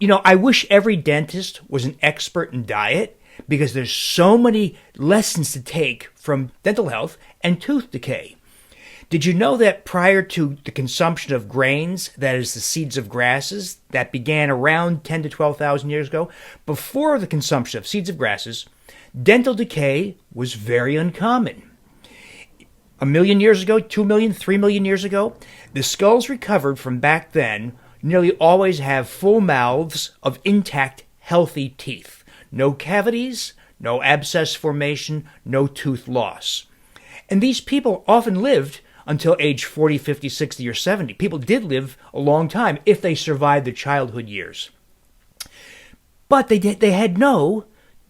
I wish every dentist was an expert in diet because there's so many lessons to take from dental health and tooth decay. Did you know that prior to the consumption of grains, that is the seeds of grasses, that began around 10 to 12,000 years ago, before the consumption of seeds of grasses, dental decay was very uncommon. 1,000,000 years ago, 2,000,000, 3,000,000 years ago, the skulls recovered from back then nearly always have full mouths of intact, healthy teeth. No cavities, no abscess formation, no tooth loss. And these people often lived until age 40, 50, 60, or 70. People did live a long time if they survived their childhood years. But they had no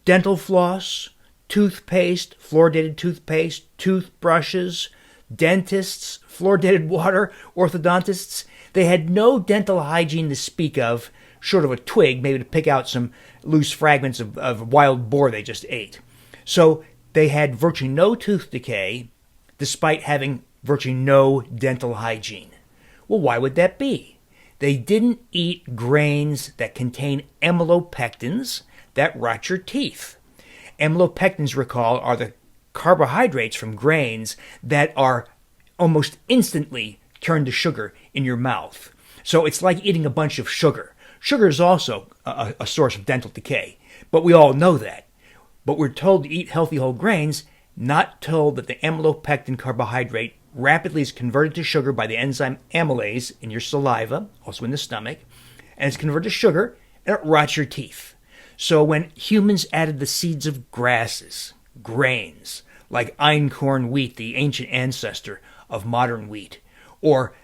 dental floss, toothpaste, fluoridated toothpaste, toothbrushes, dentists, fluoridated water, orthodontists. They had no dental hygiene to speak of, short of a twig, maybe to pick out some loose fragments of wild boar they just ate. So they had virtually no tooth decay, despite having virtually no dental hygiene. Well, why would that be? They didn't eat grains that contain amylopectins that rot your teeth. Amylopectins, recall, are the carbohydrates from grains that are almost instantly turned to sugar in your mouth. So it's like eating a bunch of sugar. Sugar is also a source of dental decay, but we all know that. But we're told to eat healthy whole grains, not told that the amylopectin carbohydrate rapidly is converted to sugar by the enzyme amylase in your saliva, also in the stomach, and it's converted to sugar, and it rots your teeth. So when humans added the seeds of grasses, grains, like einkorn wheat, the ancient ancestor of modern wheat, or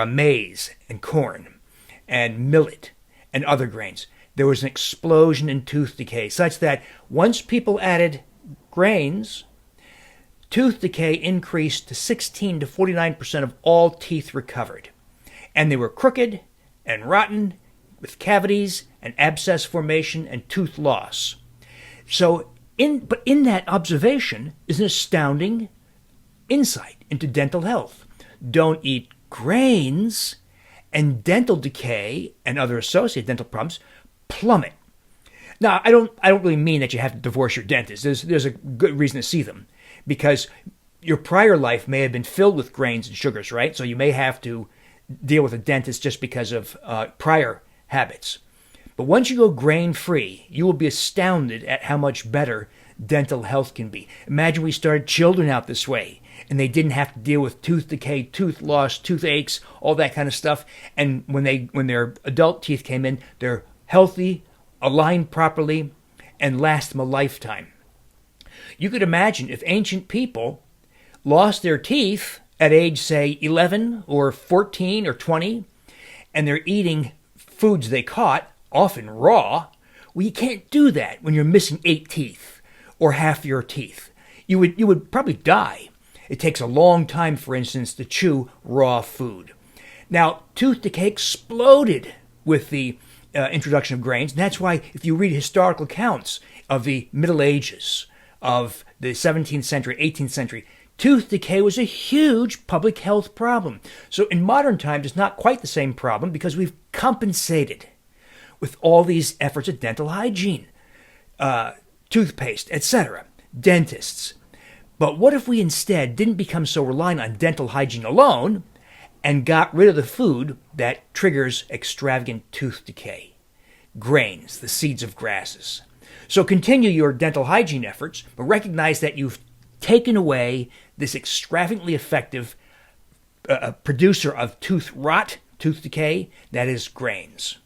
maize and corn and millet and other grains, there was an explosion in tooth decay, such that once people added grains, tooth decay increased to 16 to 49% of all teeth recovered. And they were crooked and rotten, with cavities and abscess formation and tooth loss. So, in that observation is an astounding insight into dental health. Don't eat grains, and dental decay and other associated dental problems plummet. Now, I don't really mean that you have to divorce your dentist. There's a good reason to see them, because your prior life may have been filled with grains and sugars, right? So you may have to deal with a dentist just because of prior habits. But once you go grain-free, you will be astounded at how much better dental health can be. Imagine we started children out this way, and they didn't have to deal with tooth decay, tooth loss, toothaches, all that kind of stuff. And when their adult teeth came in, they're healthy, aligned properly, and last them a lifetime. You could imagine if ancient people lost their teeth at age, say, 11 or 14 or 20, and they're eating foods they caught, often raw. Well, you can't do that when you're missing 8 teeth or half your teeth. You would probably die. It takes a long time, for instance, to chew raw food. Now, tooth decay exploded with the introduction of grains. And that's why if you read historical accounts of the Middle Ages, of the 17th century, 18th century, tooth decay was a huge public health problem. So in modern times, it's not quite the same problem because we've compensated with all these efforts at dental hygiene, toothpaste, etc., dentists. But what if we instead didn't become so reliant on dental hygiene alone and got rid of the food that triggers extravagant tooth decay? Grains, the seeds of grasses. So continue your dental hygiene efforts, but recognize that you've taken away this extravagantly effective producer of tooth rot, tooth decay, that is grains.